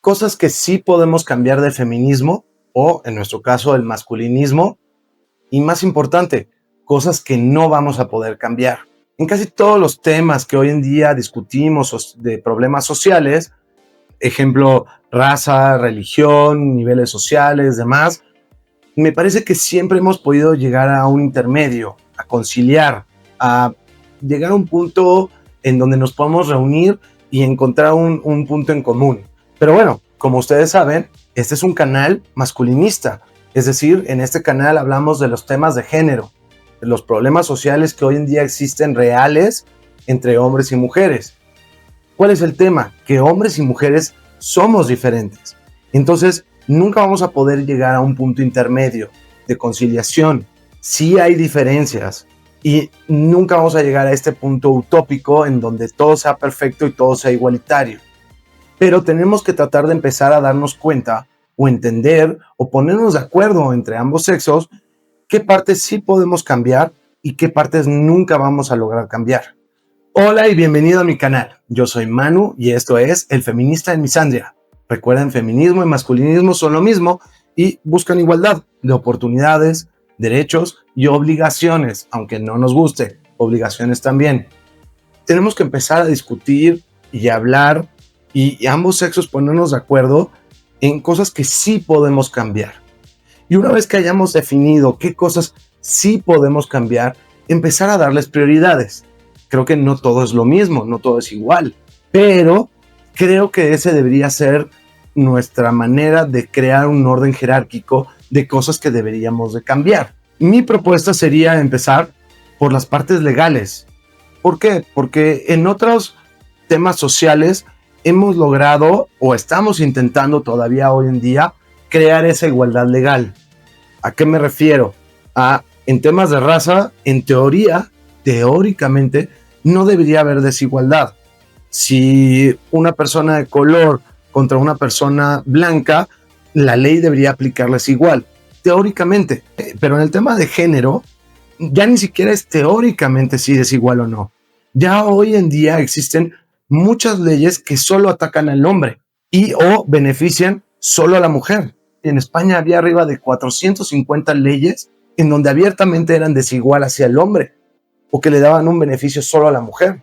cosas que sí podemos cambiar del feminismo o, en nuestro caso, del masculinismo. Y más importante, cosas que no vamos a poder cambiar. En casi todos los temas que hoy en día discutimos de problemas sociales, ejemplo, raza, religión, niveles sociales, demás, me parece que siempre hemos podido llegar a un intermedio, a conciliar, a llegar a un punto en donde nos podemos reunir y encontrar un punto en común. Pero bueno, como ustedes saben, este es un canal masculinista. Es decir, en este canal hablamos de los temas de género, de los problemas sociales que hoy en día existen reales entre hombres y mujeres. ¿Cuál es el tema? Que hombres y mujeres somos diferentes. Entonces, nunca vamos a poder llegar a un punto intermedio de conciliación. Sí hay diferencias y nunca vamos a llegar a este punto utópico en donde todo sea perfecto y todo sea igualitario. Pero tenemos que tratar de empezar a darnos cuenta o entender o ponernos de acuerdo entre ambos sexos qué partes sí podemos cambiar y qué partes nunca vamos a lograr cambiar. Hola y bienvenido a mi canal. Yo soy Manu y esto es El Feminista en Misandria. Recuerden, feminismo y masculinismo son lo mismo y buscan igualdad de oportunidades, derechos y obligaciones, aunque no nos guste, obligaciones también. Tenemos que empezar a discutir y hablar y ambos sexos ponernos de acuerdo en cosas que sí podemos cambiar. Y una vez que hayamos definido qué cosas sí podemos cambiar, empezar a darles prioridades. Creo que no todo es lo mismo, no todo es igual, pero creo que ese debería ser nuestra manera de crear un orden jerárquico de cosas que deberíamos de cambiar. Mi propuesta sería empezar por las partes legales. ¿Por qué? Porque en otros temas sociales hemos logrado o estamos intentando todavía hoy en día crear esa igualdad legal. ¿A qué me refiero? En temas de raza, en teoría, teóricamente, no debería haber desigualdad. Si una persona de color contra una persona blanca, la ley debería aplicarles igual, teóricamente. Pero en el tema de género, ya ni siquiera es teóricamente si es igual o no. Ya hoy en día existen muchas leyes que solo atacan al hombre y o benefician solo a la mujer. En España había arriba de 450 leyes en donde abiertamente eran desigual hacia el hombre o que le daban un beneficio solo a la mujer.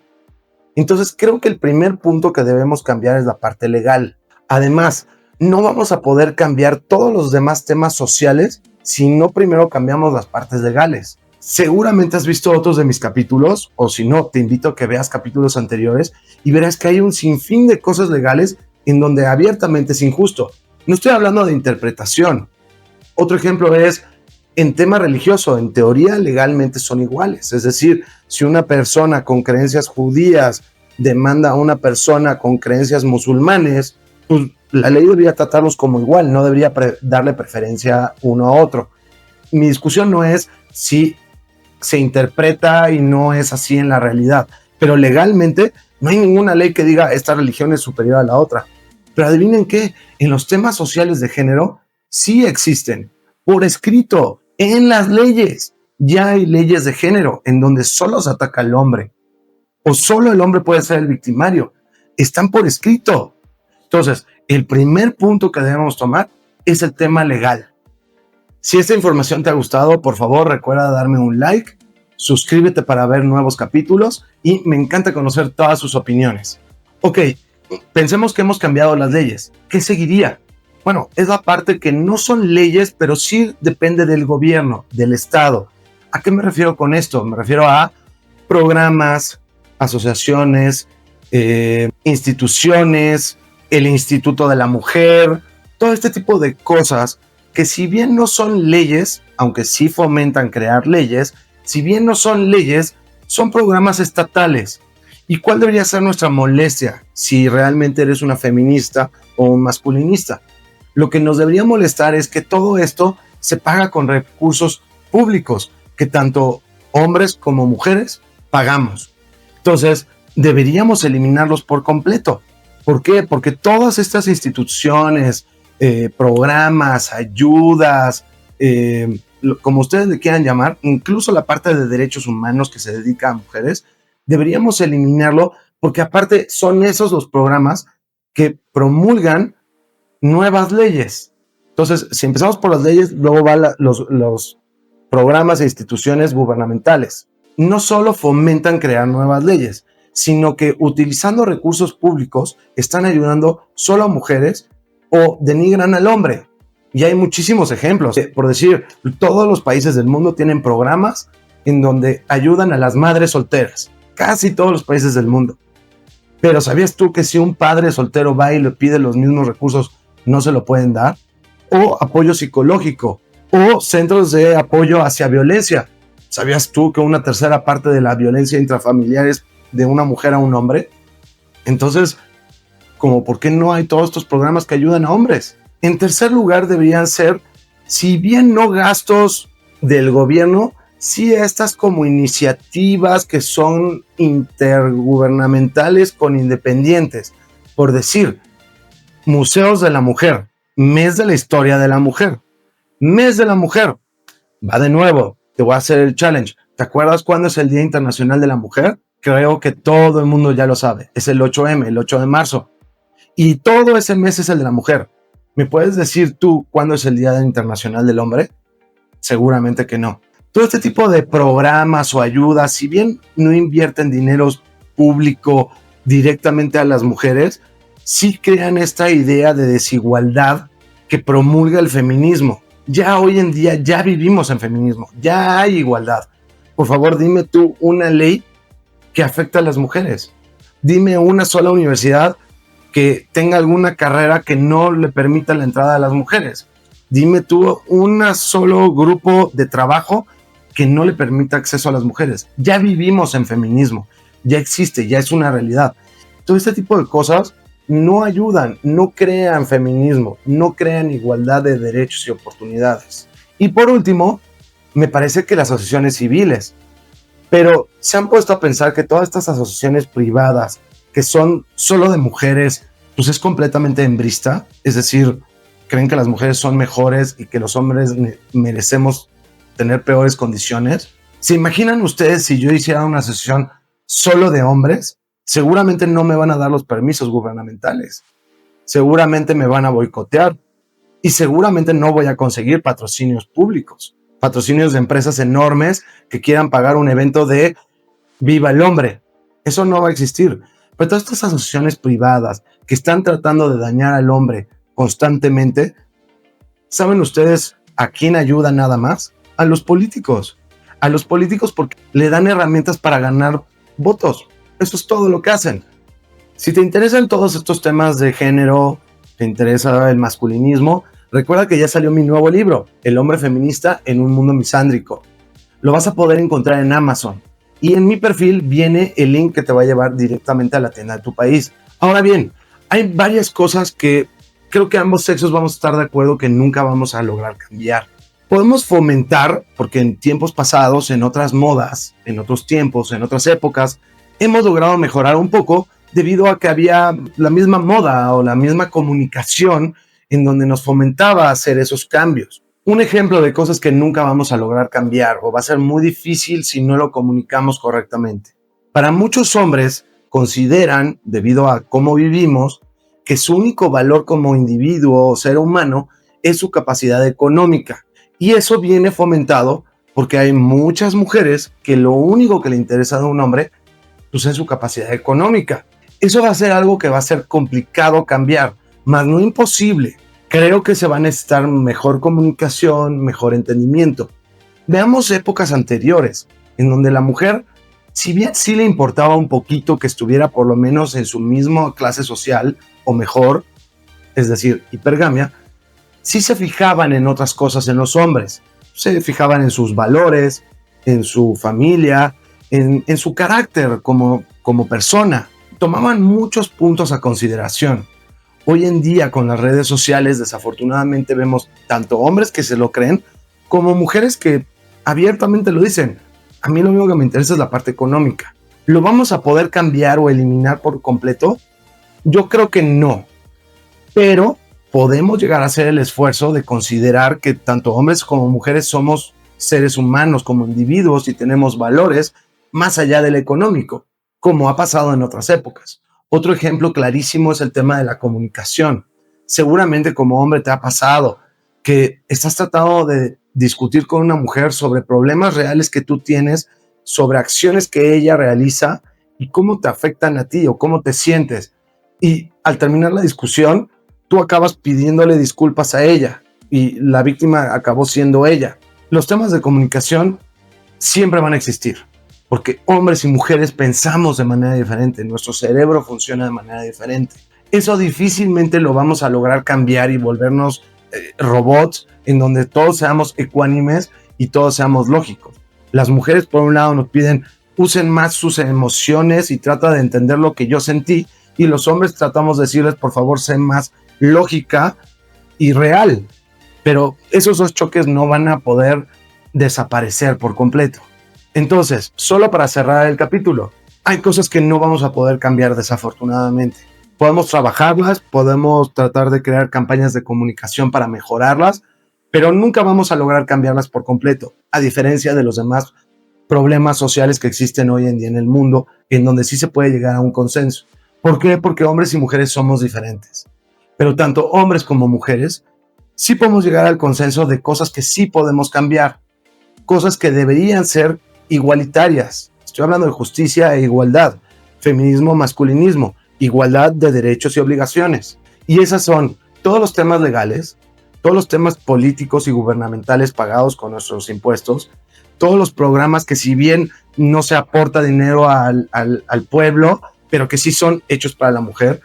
Entonces creo que el primer punto que debemos cambiar es la parte legal. Además, no vamos a poder cambiar todos los demás temas sociales si no primero cambiamos las partes legales. Seguramente has visto otros de mis capítulos, o si no, te invito a que veas capítulos anteriores y verás que hay un sinfín de cosas legales en donde abiertamente es injusto. No estoy hablando de interpretación. Otro ejemplo es en tema religioso. En teoría, legalmente son iguales. Es decir, si una persona con creencias judías demanda a una persona con creencias musulmanes, pues la ley debería tratarlos como igual, no debería darle preferencia uno a otro. Mi discusión no es si se interpreta y no es así en la realidad, pero legalmente no hay ninguna ley que diga esta religión es superior a la otra. Pero adivinen qué, en los temas sociales de género sí existen, por escrito, en las leyes. Ya hay leyes de género en donde solo se ataca al hombre o solo el hombre puede ser el victimario. Están por escrito. Entonces, el primer punto que debemos tomar es el tema legal. Si esta información te ha gustado, por favor recuerda darme un like, suscríbete para ver nuevos capítulos y me encanta conocer todas sus opiniones. Ok, pensemos que hemos cambiado las leyes. ¿Qué seguiría? Bueno, es la parte que no son leyes, pero sí depende del gobierno, del Estado. ¿A qué me refiero con esto? Me refiero a programas, asociaciones, instituciones, el Instituto de la Mujer, todo este tipo de cosas que si bien no son leyes, aunque sí fomentan crear leyes, si bien no son leyes, son programas estatales. ¿Y cuál debería ser nuestra molestia si realmente eres una feminista o un masculinista? Lo que nos debería molestar es que todo esto se paga con recursos públicos, que tanto hombres como mujeres pagamos. Entonces, deberíamos eliminarlos por completo. ¿Por qué? Porque todas estas instituciones, programas, ayudas, como ustedes le quieran llamar, incluso la parte de derechos humanos que se dedica a mujeres, deberíamos eliminarlo porque aparte son esos los programas que promulgan nuevas leyes. Entonces, si empezamos por las leyes, luego van los programas e instituciones gubernamentales. No solo fomentan crear nuevas leyes, sino que utilizando recursos públicos están ayudando solo a mujeres o denigran al hombre. Y hay muchísimos ejemplos. Por decir, todos los países del mundo tienen programas en donde ayudan a las madres solteras. Casi todos los países del mundo. Pero ¿sabías tú que si un padre soltero va y le pide los mismos recursos, no se lo pueden dar? O apoyo psicológico, o centros de apoyo hacia violencia. ¿Sabías tú que una tercera parte de la violencia intrafamiliar es de una mujer a un hombre? Entonces, ¿cómo por qué no hay todos estos programas que ayudan a hombres? En tercer lugar, deberían ser, si bien no gastos del gobierno, sí estas como iniciativas que son intergubernamentales con independientes. Por decir, museos de la mujer, mes de la historia de la mujer, mes de la mujer. Va de nuevo, te voy a hacer el challenge. ¿Te acuerdas cuándo es el Día Internacional de la Mujer? Creo que todo el mundo ya lo sabe. Es el 8M, el 8 de marzo. Y todo ese mes es el de la mujer. ¿Me puedes decir tú cuándo es el Día Internacional del Hombre? Seguramente que no. Todo este tipo de programas o ayudas, si bien no invierten dinero público directamente a las mujeres, sí crean esta idea de desigualdad que promulga el feminismo. Ya hoy en día ya vivimos en feminismo, ya hay igualdad. Por favor, dime tú una ley que afecta a las mujeres. Dime una sola universidad que tenga alguna carrera que no le permita la entrada a las mujeres. Dime tú un solo grupo de trabajo que no le permita acceso a las mujeres. Ya vivimos en feminismo, ya existe, ya es una realidad. Todo este tipo de cosas no ayudan, no crean feminismo, no crean igualdad de derechos y oportunidades. Y por último, me parece que las asociaciones civiles, pero se han puesto a pensar que todas estas asociaciones privadas que son solo de mujeres, pues es completamente hembrista, es decir, creen que las mujeres son mejores y que los hombres merecemos tener peores condiciones. ¿Se imaginan ustedes si yo hiciera una asociación solo de hombres? Seguramente no me van a dar los permisos gubernamentales, seguramente me van a boicotear y seguramente no voy a conseguir patrocinios públicos, patrocinios de empresas enormes que quieran pagar un evento de Viva el Hombre. Eso no va a existir. Pero todas estas asociaciones privadas que están tratando de dañar al hombre constantemente, ¿saben ustedes a quién ayuda nada más? A los políticos. A los políticos porque le dan herramientas para ganar votos. Eso es todo lo que hacen. Si te interesan todos estos temas de género, te interesa el masculinismo, recuerda que ya salió mi nuevo libro, El hombre feminista en un mundo misándrico. Lo vas a poder encontrar en Amazon. Y en mi perfil viene el link que te va a llevar directamente a la tienda de tu país. Ahora bien, hay varias cosas que creo que ambos sexos vamos a estar de acuerdo que nunca vamos a lograr cambiar. Podemos fomentar, porque en tiempos pasados, en otras modas, en otros tiempos, en otras épocas, hemos logrado mejorar un poco debido a que había la misma moda o la misma comunicación en donde nos fomentaba hacer esos cambios. Un ejemplo de cosas que nunca vamos a lograr cambiar o va a ser muy difícil si no lo comunicamos correctamente. Para muchos hombres consideran, debido a cómo vivimos, que su único valor como individuo o ser humano es su capacidad económica. Y eso viene fomentado porque hay muchas mujeres que lo único que le interesa de un hombre pues es su capacidad económica. Eso va a ser algo que va a ser complicado cambiar, mas no imposible. Creo que se va a necesitar mejor comunicación, mejor entendimiento. Veamos épocas anteriores, en donde la mujer, si bien sí le importaba un poquito que estuviera por lo menos en su misma clase social, o mejor, es decir, hipergamia, sí se fijaban en otras cosas en los hombres. Se fijaban en sus valores, en su familia, en su carácter como persona. Tomaban muchos puntos a consideración. Hoy en día con las redes sociales desafortunadamente vemos tanto hombres que se lo creen como mujeres que abiertamente lo dicen. A mí lo único que me interesa es la parte económica. ¿Lo vamos a poder cambiar o eliminar por completo? Yo creo que no. Pero podemos llegar a hacer el esfuerzo de considerar que tanto hombres como mujeres somos seres humanos como individuos y tenemos valores más allá del económico, como ha pasado en otras épocas. Otro ejemplo clarísimo es el tema de la comunicación. Seguramente como hombre te ha pasado que estás tratando de discutir con una mujer sobre problemas reales que tú tienes, sobre acciones que ella realiza y cómo te afectan a ti o cómo te sientes. Y al terminar la discusión, tú acabas pidiéndole disculpas a ella y la víctima acabó siendo ella. Los temas de comunicación siempre van a existir, porque hombres y mujeres pensamos de manera diferente, nuestro cerebro funciona de manera diferente. Eso difícilmente lo vamos a lograr cambiar y volvernos robots en donde todos seamos ecuánimes y todos seamos lógicos. Las mujeres, por un lado, nos piden usen más sus emociones y trata de entender lo que yo sentí, y los hombres tratamos de decirles, por favor, sé más lógica y real. Pero esos dos choques no van a poder desaparecer por completo. Entonces, solo para cerrar el capítulo, hay cosas que no vamos a poder cambiar desafortunadamente. Podemos trabajarlas, podemos tratar de crear campañas de comunicación para mejorarlas, pero nunca vamos a lograr cambiarlas por completo, a diferencia de los demás problemas sociales que existen hoy en día en el mundo, en donde sí se puede llegar a un consenso. ¿Por qué? Porque hombres y mujeres somos diferentes. Pero tanto hombres como mujeres sí podemos llegar al consenso de cosas que sí podemos cambiar, cosas que deberían ser igualitarias. Estoy hablando de justicia e igualdad, feminismo, masculinismo, igualdad de derechos y obligaciones. Y esas son todos los temas legales, todos los temas políticos y gubernamentales pagados con nuestros impuestos, todos los programas que si bien no se aporta dinero al pueblo, pero que sí son hechos para la mujer,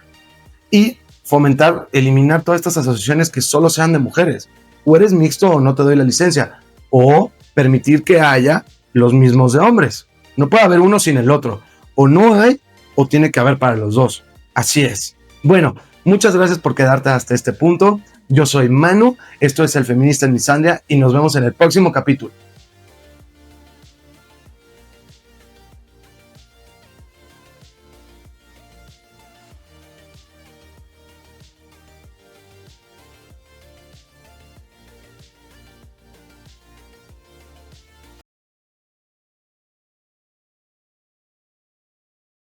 y fomentar, eliminar todas estas asociaciones que solo sean de mujeres. O eres mixto o no te doy la licencia, o permitir que haya los mismos de hombres. No puede haber uno sin el otro, o no hay o tiene que haber para los dos. Así es. Bueno, muchas gracias por quedarte hasta este punto. Yo soy Manu, esto es El Feminista en Misandria y nos vemos en el próximo capítulo.